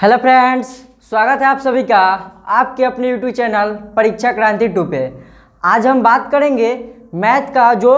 Hello friends, स्वागत है आप सभी का आपके अपने यूट्यूब चैनल परीक्षा क्रांति 2 पे। आज हम बात करेंगे मैथ का जो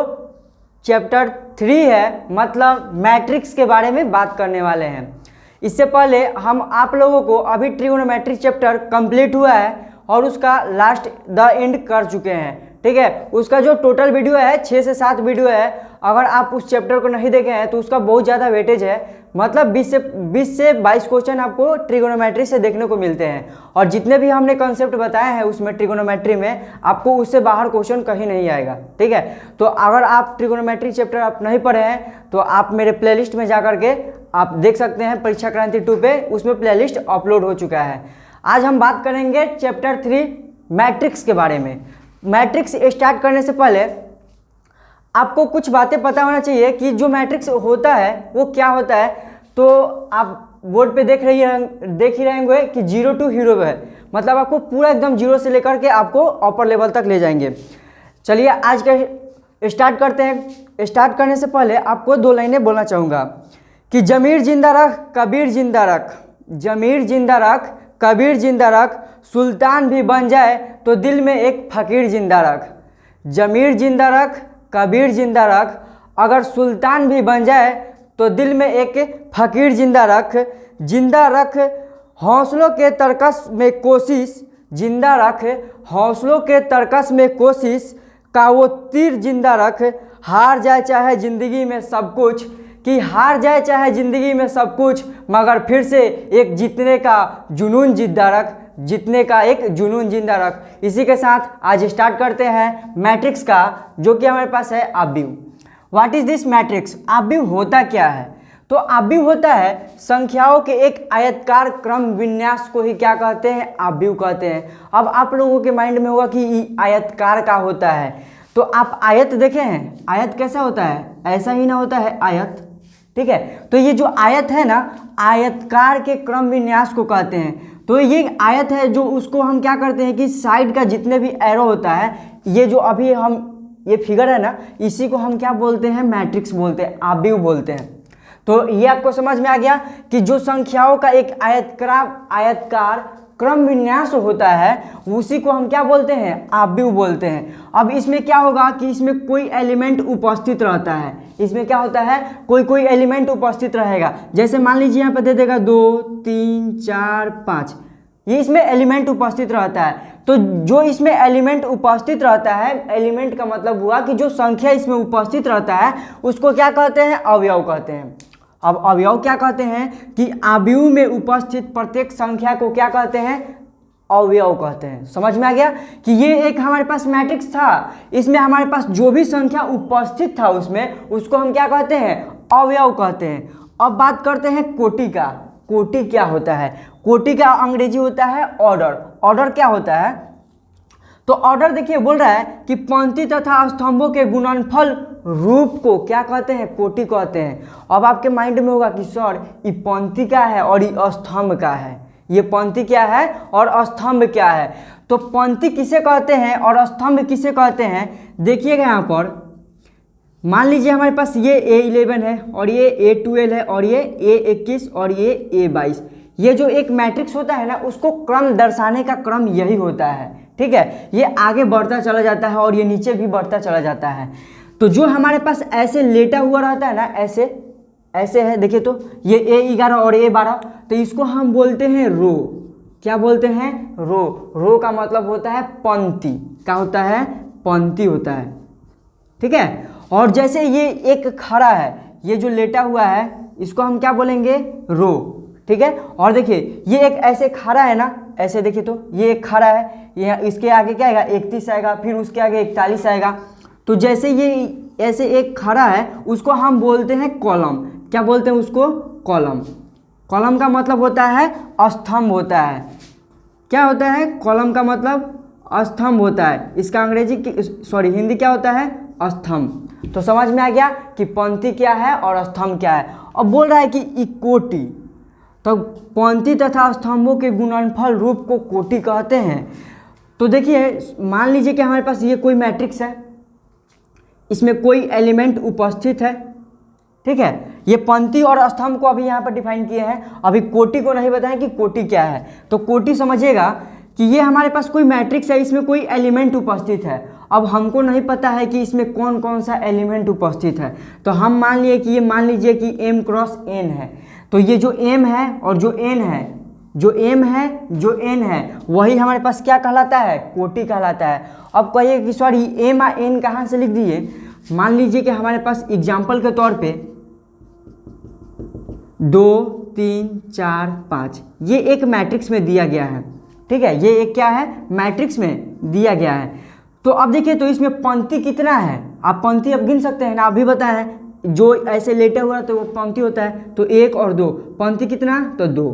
चैप्टर 3 है, मतलब मैट्रिक्स के बारे में बात करने वाले हैं। इससे पहले हम आप लोगों को अभी ट्रिगोनोमेट्री चैप्टर कंप्लीट हुआ है और उसका लास्ट द एंड कर चुके हैं। ठीक है, उसका जो टोटल वीडियो है 6 से 7 वीडियो है। अगर आप उस चैप्टर को नहीं देखे हैं तो उसका बहुत ज़्यादा वेटेज है, मतलब 20 से 22 क्वेश्चन आपको ट्रिगोनोमेट्री से देखने को मिलते हैं। और जितने भी हमने कॉन्सेप्ट बताए हैं उसमें ट्रिगोनोमेट्री में आपको उससे बाहर क्वेश्चन कहीं नहीं आएगा। ठीक है, तो अगर आप ट्रिगोनोमेट्री चैप्टर आप नहीं पढ़े हैं तो आप मेरे प्लेलिस्ट में जा करके आप देख सकते हैं परीक्षा क्रांति 2 पे, उसमें प्लेलिस्ट अपलोड हो चुका है। आज हम बात करेंगे चैप्टर 3 मैट्रिक्स के बारे में। मैट्रिक्स स्टार्ट करने से पहले आपको कुछ बातें पता होना चाहिए कि जो मैट्रिक्स होता है वो क्या होता है। तो आप बोर्ड पे देख ही रहे होंगे कि 0 to हीरो है, मतलब आपको पूरा एकदम 0 से लेकर के आपको अपर लेवल तक ले जाएंगे। चलिए आज का स्टार्ट करते हैं। स्टार्ट करने से पहले आपको 2 लाइनें बोलना चाहूँगा कि जमीर जिंदा रख कबीर जिंदा रख, जमीर जिंदा रख कबीर जिंदा रख, सुल्तान भी बन जाए तो दिल में एक फ़कीर जिंदा रख। जमीर जिंदा रख कबीर जिंदा रख, अगर सुल्तान भी बन जाए तो दिल में एक फ़कीर जिंदा रख। जिंदा रख हौसलों के तरकस में कोशिश, जिंदा रख हौसलों के तरकस में कोशिश का वो तीर जिंदा रख। हार जाए चाहे ज़िंदगी में सब कुछ, कि हार जाए चाहे ज़िंदगी में सब कुछ, मगर फिर से एक जीतने का जुनून जिंदा रख, जीतने का एक जुनून जिंदा रख। इसी के साथ आज स्टार्ट करते हैं मैट्रिक्स का, जो कि हमारे पास है आव्यूह। What is this matrix? आव्यूह होता क्या है? तो आव्यूह होता है संख्याओं के एक आयताकार क्रम विन्यास को ही क्या कहते हैं? आव्यूह कहते हैं। अब आप लोगों के माइंड में होगा कि आयताकार का होता है, तो आप आयत देखे हैं? आयत कैसा होता है? ऐसा ही ना होता है आयत। ठीक है, तो ये जो आयत है ना, आयतकार के क्रम विन्यास को कहते हैं। तो ये आयत है जो उसको हम क्या करते हैं कि साइड का जितने भी एरो होता है, ये जो अभी हम ये फिगर है ना, इसी को हम क्या बोलते हैं? मैट्रिक्स बोलते हैं, आव्यूह बोलते हैं। तो ये आपको समझ में आ गया कि जो संख्याओं का एक आयतकार क्रम विन्यास होता है उसी को हम क्या बोलते हैं? आव्यूह बोलते हैं। अब इसमें क्या होगा कि इसमें कोई एलिमेंट उपस्थित रहता है। इसमें क्या होता है? कोई एलिमेंट उपस्थित रहेगा। जैसे मान लीजिए यहाँ पर दे देगा 2 3 4 5, ये इसमें एलिमेंट उपस्थित रहता है। तो जो इसमें एलिमेंट उपस्थित रहता है, एलिमेंट का मतलब हुआ कि जो संख्या इसमें उपस्थित रहता है उसको क्या कहते हैं? अवयव कहते हैं। अब अवयव क्या कहते हैं कि आव्यूह में उपस्थित प्रत्येक संख्या को क्या कहते हैं? अवयव कहते हैं। समझ में आ गया कि ये एक हमारे पास मैट्रिक्स था, इसमें हमारे पास जो भी संख्या उपस्थित था उसमें, उसको हम क्या कहते हैं? अवयव कहते हैं। अब बात करते हैं कोटि का। कोटि क्या होता है? कोटि का अंग्रेजी होता है ऑर्डर। ऑर्डर क्या होता है? तो ऑर्डर देखिए बोल रहा है कि पंक्ति तथा स्तंभों के गुणनफल रूप को क्या कहते हैं? कोटि कहते हैं। अब आपके माइंड में होगा कि सर ये पंक्ति क्या है और ये स्तंभ क्या है? ये पंक्ति क्या है और स्तंभ क्या है? तो पंक्ति किसे कहते हैं और स्तंभ किसे कहते हैं? देखिएगा यहाँ पर मान लीजिए हमारे पास ये A11 है और ये A12 है और ये A21 और ये A22। ये जो एक मैट्रिक्स होता है ना, उसको क्रम दर्शाने का क्रम यही होता है। ठीक है, ये आगे बढ़ता चला जाता है और ये नीचे भी बढ़ता चला जाता है। तो जो हमारे पास ऐसे लेटा हुआ रहता है ना, ऐसे है, देखिए तो ये A11 और A12, तो इसको हम बोलते हैं रो। क्या बोलते हैं? रो। रो का मतलब होता है पंक्ति। क्या होता है? पंक्ति होता है। ठीक है, और जैसे ये एक खड़ा है, ये जो लेटा हुआ है इसको हम क्या बोलेंगे? रो। ठीक है, और देखिए ये एक ऐसे खड़ा है ना, ऐसे देखिए तो ये एक खड़ा है, ये इसके आगे क्या आएगा? 31 आएगा, फिर उसके आगे 41 आएगा। तो जैसे ये ऐसे एक खड़ा है उसको हम बोलते हैं कॉलम। क्या बोलते हैं उसको? कॉलम। कॉलम का मतलब होता है स्तंभ होता है। क्या होता है? कॉलम का मतलब स्तंभ होता है। इसका हिंदी क्या होता है? स्तंभ। तो समझ में आ गया कि पंक्ति क्या है और स्तंभ क्या है। अब बोल रहा है कि कोटि, तो पंक्ति तथा स्तंभों के गुणनफल रूप को कोटि कहते हैं। तो देखिए मान लीजिए कि हमारे पास ये कोई मैट्रिक्स है, इसमें कोई एलिमेंट उपस्थित है। ठीक है, ये पंक्ति और स्तंभ को अभी यहाँ पर डिफाइन किए हैं, अभी कोटि को नहीं बताएं कि कोटि क्या है। तो कोटि समझिएगा कि ये हमारे पास कोई मैट्रिक्स है, इसमें कोई एलिमेंट उपस्थित है। अब हमको नहीं पता है कि इसमें कौन कौन सा एलिमेंट उपस्थित है, तो हम मान लिए कि ये मान लीजिए कि m क्रॉस n है। तो ये जो m है और जो n है, जो m है जो n है, वही हमारे पास क्या कहलाता है, कोटि कहलाता है। अब कहिए कि सॉरी m और n कहाँ से लिख दिए। मान लीजिए कि हमारे पास एग्जाम्पल के तौर पे 2 3 4 5 ये एक मैट्रिक्स में दिया गया है, ठीक है, ये एक क्या है, मैट्रिक्स में दिया गया है। तो अब देखिए तो इसमें पंक्ति कितना है, आप पंक्ति अब गिन सकते हैं ना, अभी बताया है जो ऐसे लेटे हुआ तो वो पंक्ति होता है, तो 1 और 2, पंक्ति कितना, तो 2।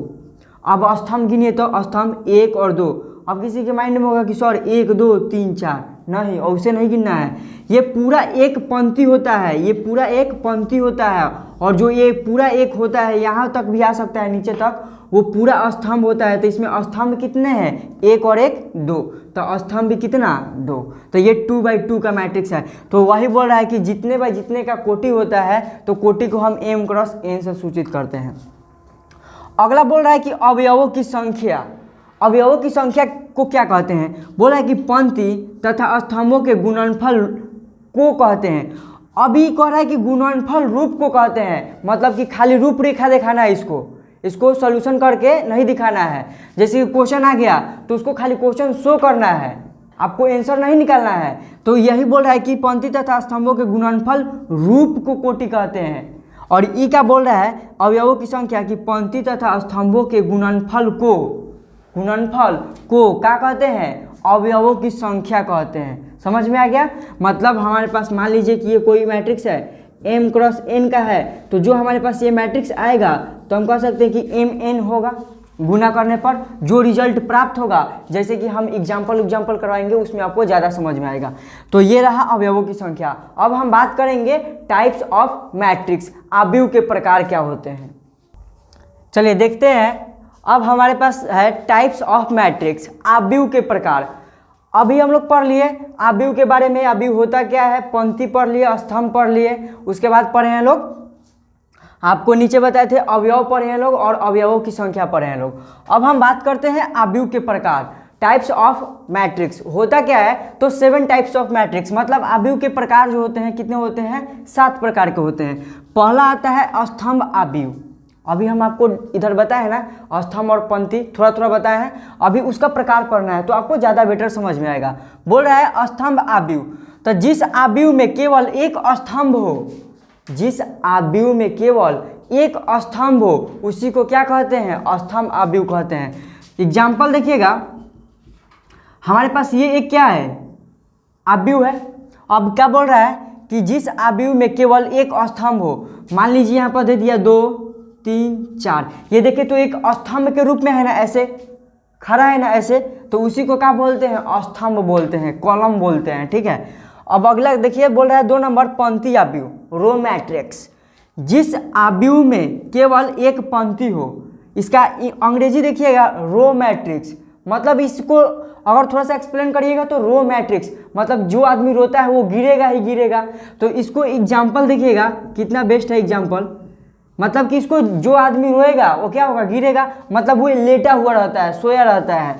अब स्तंभ गिनिए तो स्तंभ 1 और 2। अब किसी के माइंड में होगा कि सर 1 2 3 4, नहीं, और उसे नहीं गिनना है, ये पूरा एक पंक्ति होता है, ये पूरा एक पंक्ति होता है। और जो ये पूरा एक होता है यहाँ तक भी आ सकता है, नीचे तक, वो पूरा स्तंभ होता है। तो इसमें स्तंभ कितने हैं, 1 और 1 2, तो स्तंभ भी कितना, 2। तो ये 2x2 का मैट्रिक्स है। तो वही बोल रहा है कि जितने बाय जितने का कोटि होता है, तो कोटि को हम m क्रॉस n से सूचित करते हैं। अगला बोल रहा है कि अवयवों की संख्या, अवयवों की संख्या को क्या कहते हैं, बोल रहा है कि पंक्ति तथा स्तंभों के गुणनफल को कहते हैं। अभी कह रहा है कि गुणनफल रूप को कहते हैं, मतलब कि खाली रूपरेखा दिखाना है, इसको सॉल्यूशन करके नहीं दिखाना है। जैसे कि क्वेश्चन आ गया तो उसको खाली क्वेश्चन शो करना है, आपको आंसर नहीं निकालना है। तो यही बोल रहा है कि पंक्ति तथा स्तंभों के गुणनफल रूप को कोटि कहते हैं। और ई क्या बोल रहा है, अवयवों की संख्या की पंक्ति तथा स्तंभों के गुणनफल को क्या कहते हैं, अवयवों की संख्या कहते हैं। समझ में आ गया। मतलब हमारे पास मान लीजिए कि ये कोई मैट्रिक्स है, m क्रॉस n का है, तो जो हमारे पास ये मैट्रिक्स आएगा तो हम कह सकते हैं कि mn होगा। गुना करने पर जो रिजल्ट प्राप्त होगा, जैसे कि हम एग्जाम्पल करवाएंगे, उसमें आपको ज़्यादा समझ में आएगा। तो ये रहा अवयवों की संख्या। अब हम बात करेंगे टाइप्स ऑफ मैट्रिक्स, आव्यूह के प्रकार क्या होते हैं। चलिए देखते हैं। अब हमारे पास है टाइप्स ऑफ मैट्रिक्स, आव्यूह के प्रकार। अभी हम लोग पढ़ लिए आव्यूह के बारे में, आव्यूह होता क्या है, पंक्ति पढ़ लिए, स्तंभ पढ़ लिए, उसके बाद पढ़े हैं लोग, आपको नीचे बताए थे अवयव पढ़े हैं लोग और अवयवों की संख्या पढ़े हैं लोग। अब हम बात करते हैं आव्यूह के प्रकार, टाइप्स ऑफ मैट्रिक्स। होता क्या है, तो 7 टाइप्स ऑफ मैट्रिक्स, मतलब आव्यूह के प्रकार जो होते हैं कितने होते हैं, 7 प्रकार के होते हैं। पहला आता है स्तंभ आव्यूह। अभी हम आपको इधर बताए ना, स्तंभ और पंक्ति थोड़ा थोड़ा बताए हैं, अभी उसका प्रकार पढ़ना है तो आपको ज़्यादा बेटर समझ में आएगा। बोल रहा है स्तंभ आव्यूह, तो जिस आव्यूह में केवल एक स्तंभ हो, जिस आव्यूह में केवल एक स्तंभ हो, उसी को क्या कहते हैं, स्तंभ आव्यूह कहते हैं। एग्जाम्पल देखिएगा, हमारे पास ये एक क्या है, आव्यूह है। अब क्या बोल रहा है कि जिस आव्यूह में केवल एक स्तंभ हो, मान लीजिए यहाँ पर दे दिया 2 3 4, ये देखिए तो एक स्तंभ के रूप में है ना, ऐसे खड़ा है ना ऐसे, तो उसी को क्या बोलते हैं, स्तंभ बोलते हैं, कॉलम बोलते हैं, ठीक है। अब अगला देखिए, बोल रहा है 2 नंबर पंक्ति आव्यूह, रो मैट्रिक्स। जिस आव्यूह में केवल एक पंक्ति हो, इसका अंग्रेजी देखिएगा रो मैट्रिक्स। मतलब इसको अगर थोड़ा सा एक्सप्लेन करिएगा तो रो मैट्रिक्स मतलब जो आदमी रोता है वो गिरेगा ही गिरेगा। तो इसको एग्जाम्पल देखिएगा कितना बेस्ट है एग्जाम्पल, मतलब कि इसको जो आदमी रोएगा वो क्या होगा, गिरेगा, मतलब वो लेटा हुआ रहता है, सोया रहता है।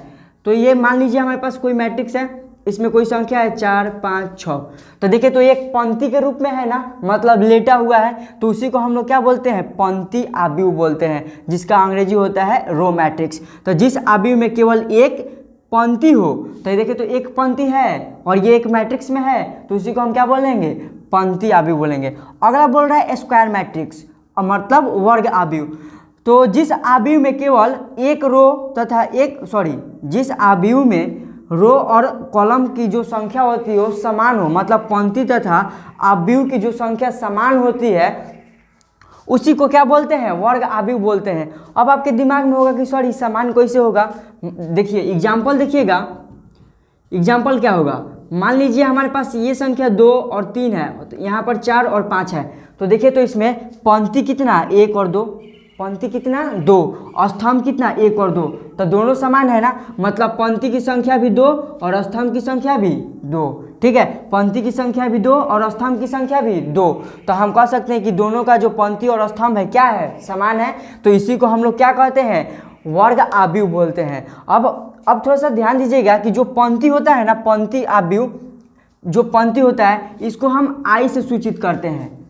तो ये मान लीजिए हमारे पास कोई मैट्रिक्स है, इसमें कोई संख्या है 4 5 6, तो देखिए तो एक पंक्ति के रूप में है ना, मतलब लेटा हुआ है, तो उसी को हम लोग क्या बोलते हैं, पंक्ति आव्यूह बोलते हैं, जिसका अंग्रेजी होता है रो मैट्रिक्स। तो जिस आव्यूह में केवल एक पंक्ति हो, तो ये देखिए तो एक पंक्ति है और ये एक मैट्रिक्स में है, तो उसी को हम क्या बोलेंगे, पंक्ति आव्यूह बोलेंगे। अगला बोल रहा है स्क्वायर मैट्रिक्स, मतलब वर्ग आव्यूह। तो जिस आव्यूह में केवल एक रो तथा जिस आव्यूह में रो और कॉलम की जो संख्या होती है वो समान हो, मतलब पंक्ति तथा आव्यूह की जो संख्या समान होती है, उसी को क्या बोलते हैं, वर्ग आव्यूह बोलते हैं। अब आपके दिमाग में होगा कि सॉरी समान कैसे होगा, देखिए एग्जाम्पल देखिएगा, एग्जाम्पल क्या होगा, मान लीजिए हमारे पास ये संख्या 2 और 3 है, तो यहाँ पर 4 और 5 है, तो देखिए तो इसमें पंक्ति कितना, 1 और 2, पंक्ति कितना 2, स्तंभ कितना 1 और 2, तो दोनों समान है ना, मतलब पंक्ति की संख्या भी 2 और स्तंभ की संख्या भी 2। ठीक है, पंक्ति की संख्या भी 2 और स्तंभ की संख्या भी 2, तो हम कह सकते हैं कि दोनों का जो पंक्ति और स्तंभ है क्या है, समान है। तो इसी को हम लोग क्या कहते हैं, वर्ग आव्यूह बोलते हैं। अब थोड़ा सा ध्यान दीजिएगा कि जो पंक्ति होता है ना, पंक्ति आव्यूह, जो पंक्ति होता है इसको हम आई से सूचित करते हैं।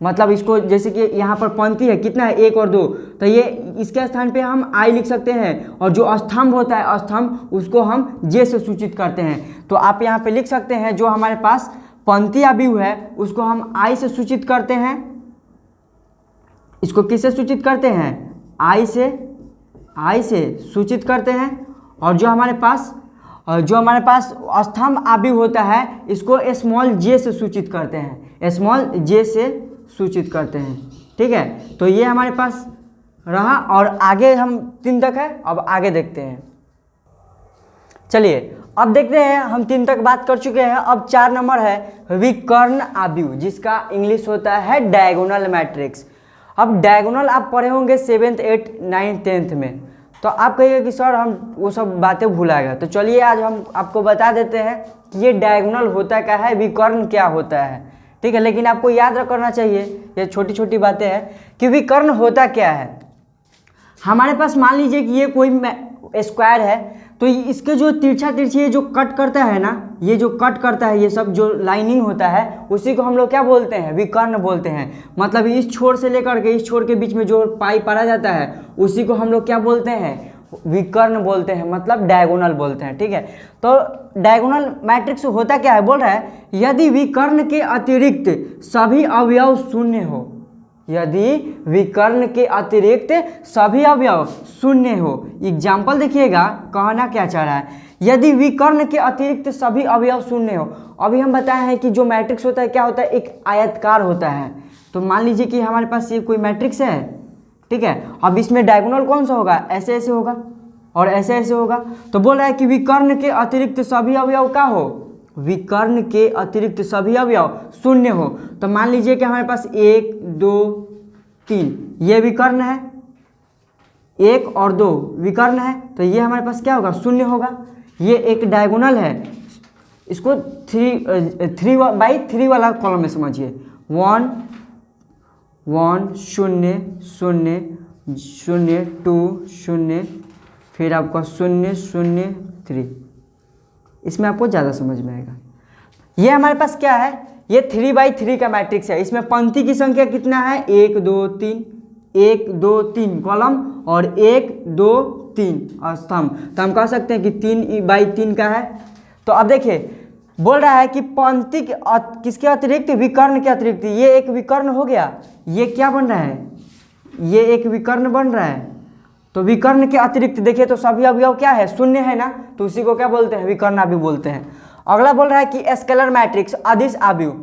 मतलब इसको जैसे कि यहाँ पर पंक्ति है कितना है 1 और 2, तो ये इसके स्थान पे हम आई लिख सकते हैं, और जो स्तंभ होता है स्तंभ उसको हम जे से सूचित करते हैं। तो आप यहाँ पे लिख सकते हैं जो हमारे पास पंक्ति आव्यूह है उसको हम आई से सूचित करते हैं। इसको किससे सूचित करते हैं, आई से सूचित करते हैं। और जो हमारे पास स्तंभ आव्यूह होता है इसको स्मॉल जे से सूचित करते हैं, स्मॉल जे से सूचित करते हैं। ठीक है, तो ये हमारे पास रहा, और आगे हम 3 तक है, अब आगे देखते हैं। चलिए अब देखते हैं, हम 3 तक बात कर चुके हैं। अब 4 नंबर है विकर्ण आव्यूह, जिसका इंग्लिश होता है डायगोनल मैट्रिक्स। अब डायगोनल आप पढ़े होंगे 7th 8th 9th 10th में, तो आप कहिएगा कि सर हम वो सब बातें भुला गए। तो चलिए आज हम आपको बता देते हैं कि ये डायगोनल होता क्या है, विकर्ण क्या होता है। ठीक है, लेकिन आपको याद रखना चाहिए, ये छोटी छोटी बातें हैं कि विकर्ण होता क्या है। हमारे पास मान लीजिए कि ये कोई स्क्वायर है, तो इसके जो तिरछी जो कट करता है ना, ये जो कट करता है, ये सब जो लाइनिंग होता है उसी को हम लोग क्या बोलते हैं, विकर्ण बोलते हैं। मतलब इस छोर से लेकर के इस छोर के बीच में जो पाई पड़ा जाता है उसी को हम लोग क्या बोलते हैं, विकर्ण बोलते हैं, मतलब डायगोनल बोलते हैं। ठीक है, तो डायगोनल मैट्रिक्स होता क्या है, बोल रहा है यदि विकर्ण के अतिरिक्त सभी अवयव शून्य हो, यदि विकर्ण के अतिरिक्त सभी अवयव शून्य हो। एग्जाम्पल देखिएगा, कहना क्या चाह रहा है, यदि विकर्ण के अतिरिक्त सभी अवयव शून्य हो। अभी हम बताए हैं कि जो मैट्रिक्स होता है क्या होता है, एक आयतकार होता है। तो मान लीजिए कि हमारे पास ये कोई मैट्रिक्स है, ठीक है, अब इसमें डायगोनल कौन सा होगा, ऐसे ऐसे होगा और ऐसे ऐसे होगा। तो बोल रहा है कि विकर्ण के अतिरिक्त सभी अवयव क्या हो, विकर्ण के अतिरिक्त सभी अवयव शून्य हो। तो मान लीजिए कि हमारे पास 1 2 3 ये विकर्ण है, 1 और 2 विकर्ण है, तो ये हमारे पास क्या होगा, शून्य होगा। ये एक डायगोनल है, इसको 3 वाला कॉलम में समझिए, 1 1 0 0 0 2 0, फिर आपका 0 0 3। इसमें आपको ज़्यादा समझ में आएगा। ये हमारे पास क्या है, ये 3x3 का मैट्रिक्स है। इसमें पंक्ति की संख्या कितना है, 1 2 3, 1 2 3 कॉलम और 1 2 3 स्तंभ। तो हम कह सकते हैं कि 3x3 का है। तो अब देखिए बोल रहा है कि पंक्ति किसके अतिरिक्त, विकर्ण के अतिरिक्त। ये एक विकर्ण हो गया, ये क्या बन रहा है, ये एक विकर्ण बन रहा है। तो विकर्ण के अतिरिक्त देखिए तो सभी अवयव क्या है, शून्य है ना, तो उसी को क्या बोलते हैं, विकर्ण आव्यूह बोलते हैं। अगला बोल रहा है कि स्केलर मैट्रिक्स अदिश आव्यूह।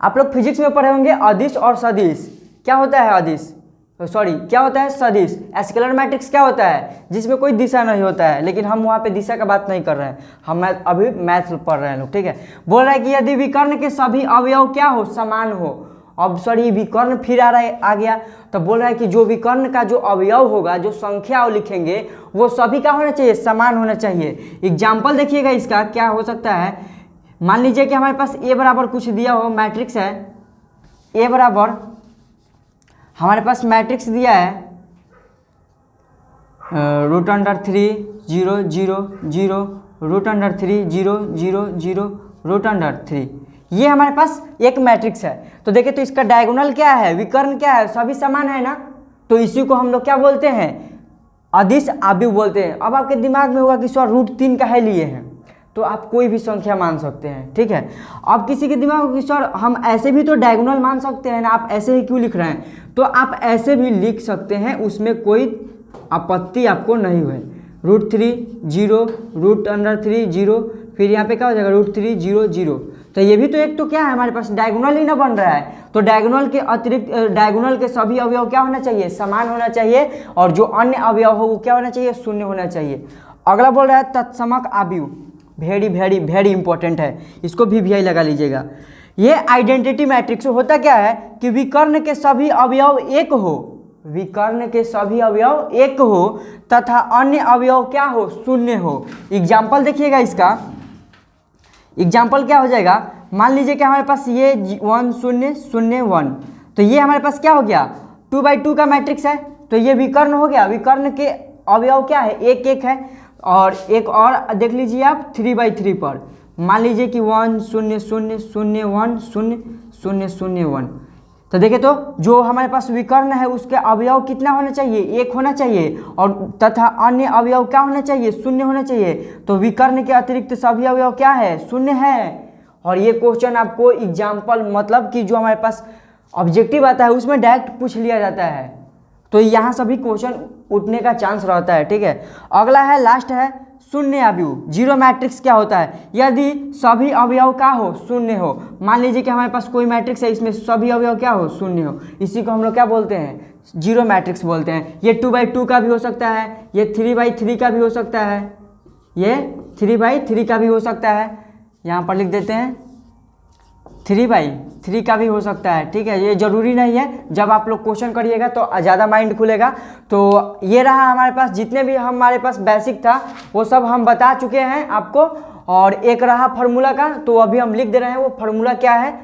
आप लोग फिजिक्स में पढ़े होंगे अदिश और सदिश। क्या होता है अदिश, क्या होता है सदिश। स्केलर मैट्रिक्स क्या होता है, जिसमें कोई दिशा नहीं होता है, लेकिन हम वहाँ पे दिशा का बात नहीं कर रहे हैं, हम अभी मैथ पढ़ रहे हैं लोग। ठीक है, बोल रहा है कि यदि विकर्ण के सभी अवयव क्या हो, समान हो। अब सॉरी विकर्ण फिर आ गया, तो बोल रहा है कि जो विकर्ण का जो अवयव होगा, जो संख्या लिखेंगे वो सभी का होना चाहिए, समान होना चाहिए। एग्जाम्पल देखिएगा इसका क्या हो सकता है। मान लीजिए कि हमारे पास ए बराबर कुछ दिया हो, मैट्रिक्स है ए बराबर, हमारे पास मैट्रिक्स दिया है √3 0 0 0 √3 0 0 0 √3। ये हमारे पास एक मैट्रिक्स है। तो देखिए तो इसका डायगोनल क्या है, विकर्ण क्या है, सभी समान है ना, तो इसी को हम लोग क्या बोलते हैं, अदिश आव्यूह बोलते हैं। अब आपके दिमाग में होगा कि सर √3 का है लिए हैं, तो आप कोई भी संख्या मान सकते हैं। ठीक है, अब किसी के दिमाग में कि सर हम ऐसे भी तो डायगोनल मान सकते हैं ना, आप ऐसे ही क्यों लिख रहे हैं, तो आप ऐसे भी लिख सकते हैं, उसमें कोई आपत्ति आपको नहीं हुई। √3 0 √3 0, फिर यहाँ पे क्या हो जाएगा √3 0 0। तो ये भी तो एक तो क्या है, हमारे पास डायगोनल ही ना बन रहा है। तो डायगोनल के अतिरिक्त डायगोनल के सभी अवयव क्या होना चाहिए, समान होना चाहिए, और जो अन्य अवयव हो वो क्या होना चाहिए, शून्य होना चाहिए। अगला बोल रहा है तत्समक आव्यूह, वेरी वेरी वेरी इंपॉर्टेंट है, इसको भी VI लगा लीजिएगा। ये आइडेंटिटी मैट्रिक्स होता क्या है कि विकर्ण के सभी अवयव एक हो, विकर्ण के सभी अवयव एक हो तथा अन्य अवयव क्या हो, शून्य हो। एग्जाम्पल देखिएगा इसका, एग्जाम्पल क्या हो जाएगा, मान लीजिए कि हमारे पास ये 1 0 0 1, तो ये हमारे पास क्या हो गया 2×2 का मैट्रिक्स है, तो ये विकर्ण हो गया। विकर्ण के अवयव क्या है, एक एक है। और एक और देख लीजिए आप 3×3 पर, मान लीजिए कि 1 0 0 0 1 0 0 0 1, तो देखिए तो जो हमारे पास विकर्ण है उसके अवयव कितना होना चाहिए, एक होना चाहिए, और तथा अन्य अवयव क्या होना चाहिए, शून्य होना चाहिए। तो विकर्ण के अतिरिक्त सभी अवयव क्या है, शून्य है। और ये क्वेश्चन आपको एग्जाम्पल मतलब कि जो हमारे पास ऑब्जेक्टिव आता है उसमें डायरेक्ट पूछ लिया जाता है, तो यहाँ सभी क्वेश्चन उठने का चांस रहता है। ठीक है, अगला है, लास्ट है शून्य अवयव। जीरो मैट्रिक्स क्या होता है, यदि सभी अवयव क्या हो, शून्य हो। मान लीजिए कि हमारे पास कोई मैट्रिक्स है, इसमें सभी अवयव क्या हो, शून्य हो, इसी को हम लोग क्या बोलते हैं, जीरो मैट्रिक्स बोलते हैं। ये 2×2 का भी हो सकता है, ये 3×3 का भी हो सकता है, ये 3×3 का भी हो सकता है, यहाँ पर लिख देते हैं 3×3 का भी हो सकता है। ठीक है, ये जरूरी नहीं है, जब आप लोग क्वेश्चन करिएगा तो ज़्यादा माइंड खुलेगा। तो ये रहा हमारे पास, जितने भी हमारे पास बेसिक था वो सब हम बता चुके हैं आपको। और एक रहा फार्मूला का, तो अभी हम लिख दे रहे हैं, वो फार्मूला क्या है,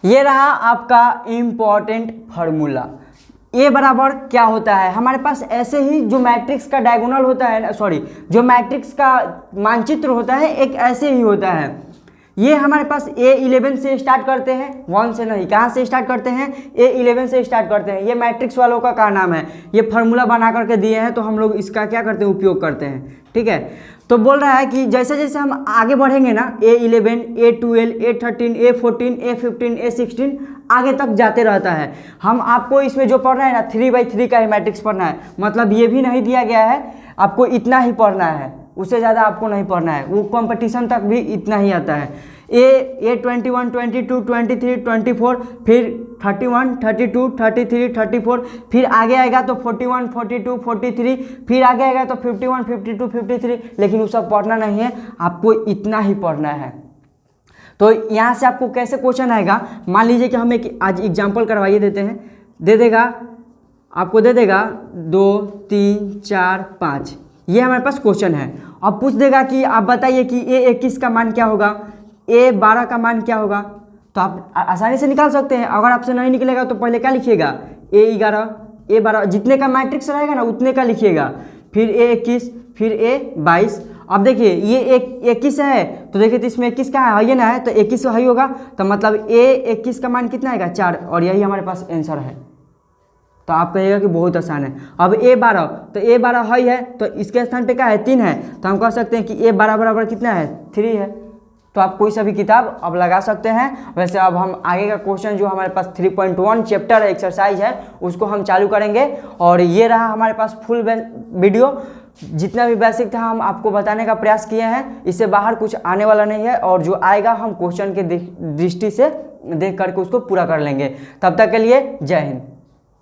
ये रहा आपका इम्पॉर्टेंट फार्मूला। ए बराबर क्या होता है, हमारे पास ऐसे ही जो मैट्रिक्स का डायगोनल होता है, सॉरी जो मैट्रिक्स का मानचित्र होता है, एक ऐसे ही होता है। ये हमारे पास A11 से स्टार्ट करते हैं, 1 से नहीं, कहाँ से स्टार्ट करते हैं, A11 से स्टार्ट करते हैं। ये मैट्रिक्स वालों का क्या नाम है, ये फार्मूला बना करके दिए हैं, तो हम लोग इसका क्या करते हैं, उपयोग करते हैं। ठीक है, तो बोल रहा है कि जैसे जैसे हम आगे बढ़ेंगे ना, A11 A12 A13 A14 A15 A16 आगे तक जाते रहता है। हम आपको इसमें जो पढ़ना है ना, 3×3 का ही मैट्रिक्स पढ़ना है, मतलब ये भी नहीं दिया गया है आपको इतना ही पढ़ना है, उससे ज़्यादा आपको नहीं पढ़ना है, वो कंपटीशन तक भी इतना ही आता है। A21 22 23 24, फिर 31 32 33 34, फिर आगे आएगा तो 41 42 43, फिर आगे आएगा तो 51 52 53, लेकिन वो सब पढ़ना नहीं है, आपको इतना ही पढ़ना है। तो यहाँ से आपको कैसे क्वेश्चन आएगा, मान लीजिए कि हम एक आज एग्जाम्पल करवाइए देते हैं, दे देगा आपको, दे देगा 2 3 4 5, ये हमारे पास क्वेश्चन है। अब पूछ देगा कि आप बताइए कि A21 का मान क्या होगा, A12 का मान क्या होगा, तो आप आसानी से निकाल सकते हैं। अगर आपसे नहीं निकलेगा तो पहले क्या लिखिएगा, A11 A12, जितने का मैट्रिक्स रहेगा ना उतने का लिखिएगा, फिर A21 फिर A22। अब देखिए ये 21 है, तो देखिए तो इसमें 21 का है, ये ना है, तो 21 ही होगा, तो मतलब A21 का मान कितना आएगा, 4, और यही हमारे पास आंसर है। तो आप कहिएगा कि बहुत आसान है। अब A12, तो A12 है, तो इसके स्थान पे क्या है, 3 है, तो हम कह सकते हैं कि A12 बराबर कितना है, 3 है। तो आप कोई सा भी किताब अब लगा सकते हैं। वैसे अब हम आगे का क्वेश्चन जो हमारे पास 3.1 चैप्टर एक्सरसाइज है उसको हम चालू करेंगे। और ये रहा हमारे पास फुल वीडियो, जितना भी बेसिक था हम आपको बताने का प्रयास किए हैं, इससे बाहर कुछ आने वाला नहीं है, और जो आएगा हम क्वेश्चन के दृष्टि से देख करके उसको पूरा कर लेंगे। तब तक के लिए जय हिंद।